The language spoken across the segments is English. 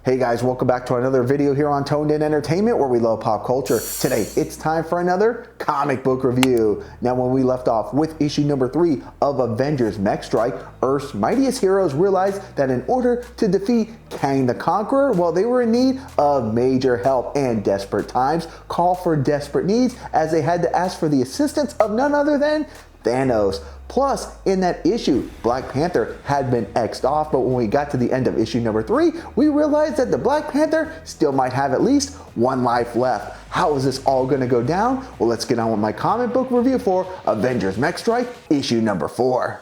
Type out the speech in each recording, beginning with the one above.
Hey guys, welcome back to another video here on Toned In Entertainment, where we love pop culture. Today, it's time for another comic book review. Now, when we left off with issue number 3 of Avengers Mech Strike, Earth's mightiest heroes realized that in order to defeat Kang the Conqueror, well, they were in need of major help, and desperate times call for desperate needs, as they had to ask for the assistance of none other than Thanos. Plus, in that issue, Black Panther had been X'd off, but when we got to the end of issue number 3, we realized that the Black Panther still might have at least one life left. How is this all going to go down? Well, let's get on with my comic book review for Avengers Mech Strike issue number 4.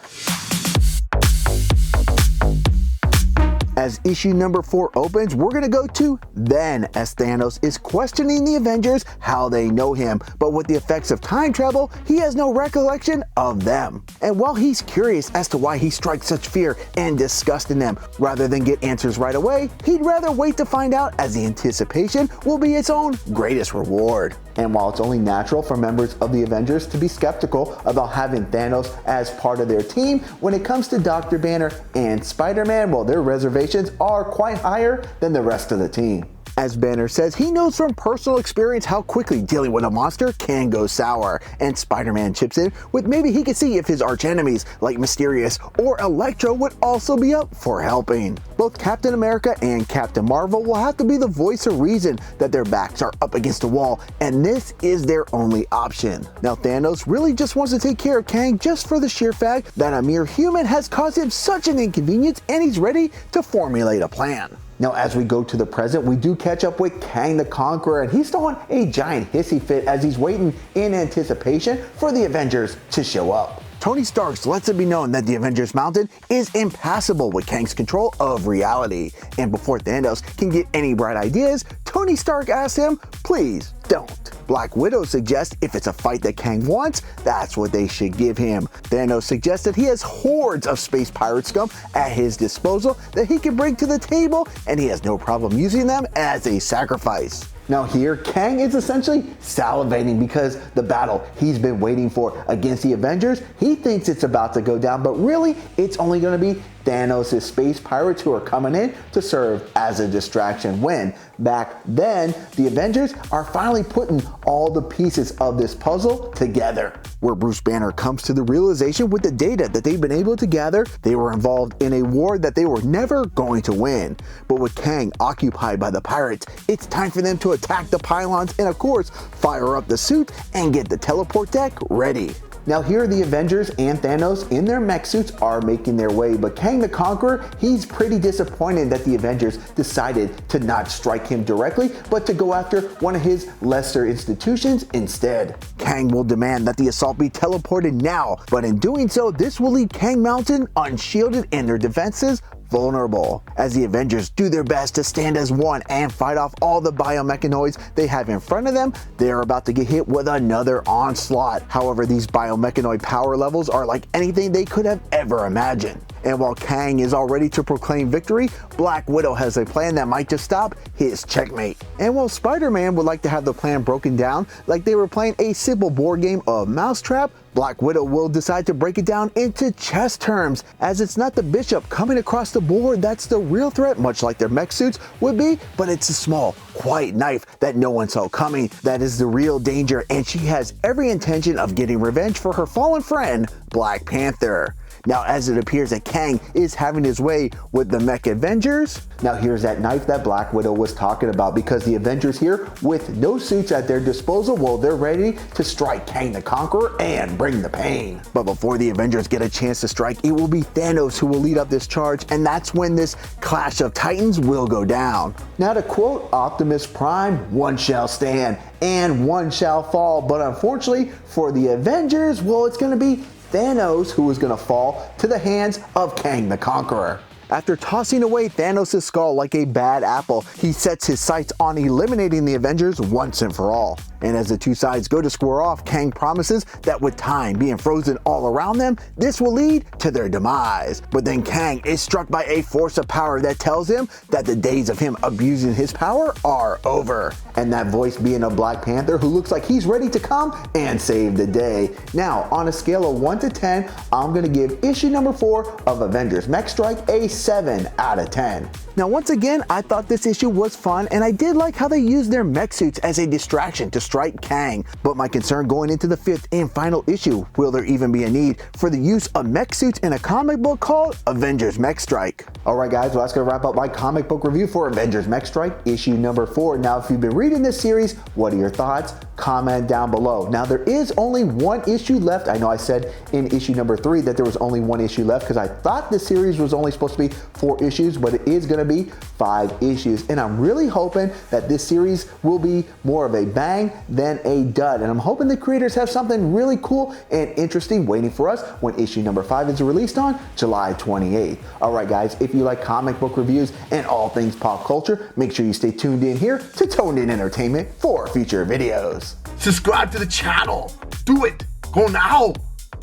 As issue number 4 opens, we're going to go to then, as Thanos is questioning the Avengers how they know him, but with the effects of time travel, he has no recollection of them. And while he's curious as to why he strikes such fear and disgust in them, rather than get answers right away, he'd rather wait to find out, as the anticipation will be its own greatest reward. And while it's only natural for members of the Avengers to be skeptical about having Thanos as part of their team, when it comes to Dr. Banner and Spider-Man, well, their reservations are quite higher than the rest of the team. As Banner says, he knows from personal experience how quickly dealing with a monster can go sour, and Spider-Man chips in with maybe he could see if his archenemies like Mysterious or Electro would also be up for helping. Both Captain America and Captain Marvel will have to be the voice of reason that their backs are up against a wall, and this is their only option. Now, Thanos really just wants to take care of Kang just for the sheer fact that a mere human has caused him such an inconvenience, and he's ready to formulate a plan. Now, as we go to the present, we do catch up with Kang the Conqueror, and he's throwing a giant hissy fit as he's waiting in anticipation for the Avengers to show up. Tony Stark lets it be known that the Avengers Mountain is impassable with Kang's control of reality. And before Thanos can get any bright ideas, Tony Stark asks him, please don't. Black Widow suggests if it's a fight that Kang wants, that's what they should give him. Thanos suggests that he has hordes of space pirate scum at his disposal that he can bring to the table, and he has no problem using them as a sacrifice. Now here, Kang is essentially salivating because the battle he's been waiting for against the Avengers, he thinks it's about to go down, but really it's only going to be Thanos' space pirates who are coming in to serve as a distraction, when back then the Avengers are finally putting all the pieces of this puzzle together. Where Bruce Banner comes to the realization with the data that they've been able to gather, they were involved in a war that they were never going to win. But with Kang occupied by the pirates, it's time for them to attack the pylons and of course fire up the suit and get the teleport deck ready. Now here, the Avengers and Thanos in their mech suits are making their way, but Kang the Conqueror, he's pretty disappointed that the Avengers decided to not strike him directly, but to go after one of his lesser institutions instead. Kang will demand that the assault be teleported now, but in doing so, this will leave Kang Mountain unshielded and their defenses vulnerable. As the Avengers do their best to stand as one and fight off all the biomechanoids they have in front of them, they are about to get hit with another onslaught. However, these biomechanoid power levels are like anything they could have ever imagined. And while Kang is all ready to proclaim victory, Black Widow has a plan that might just stop his checkmate. And while Spider-Man would like to have the plan broken down like they were playing a simple board game of Mousetrap, Black Widow will decide to break it down into chess terms, as it's not the bishop coming across the board that's the real threat, much like their mech suits would be, but it's a small, quiet knife that no one saw coming that is the real danger, and she has every intention of getting revenge for her fallen friend, Black Panther. Now, as it appears that Kang is having his way with the Mech Avengers, now here's that knife that Black Widow was talking about, because the Avengers here, with no suits at their disposal, well, they're ready to strike Kang the Conqueror and bring the pain. But before the Avengers get a chance to strike, it will be Thanos who will lead up this charge, and that's when this clash of titans will go down. Now, to quote Optimus Prime, one shall stand and one shall fall, but unfortunately for the Avengers, well, it's going to be Thanos who is going to fall to the hands of Kang the Conqueror. After tossing away Thanos' skull like a bad apple, he sets his sights on eliminating the Avengers once and for all. And as the two sides go to square off, Kang promises that with time being frozen all around them, this will lead to their demise. But then Kang is struck by a force of power that tells him that the days of him abusing his power are over. And that voice being a Black Panther who looks like he's ready to come and save the day. Now, on a scale of 1 to 10, I'm going to give issue number 4 of Avengers Mech Strike a 7 out of 10. Now once again, I thought this issue was fun, and I did like how they used their mech suits as a distraction to strike Kang. But my concern going into the 5th and final issue, will there even be a need for the use of mech suits in a comic book called Avengers Mech Strike? Alright guys, well that's going to wrap up my comic book review for Avengers Mech Strike issue number 4. Now if you've been reading this series, what are your thoughts? Comment down below. Now there is only one issue left. I know I said in issue number 3 that there was only one issue left because I thought this series was only supposed to be 4 issues, but it is going to be 5 issues. And I'm really hoping that this series will be more of a bang than a dud. And I'm hoping the creators have something really cool and interesting waiting for us when issue number 5 is released on July 28th. Alright guys, if you like comic book reviews and all things pop culture, make sure you stay tuned in here to Toned In Entertainment for future videos. Subscribe to the channel. Do it. Go now.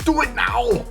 Do it now.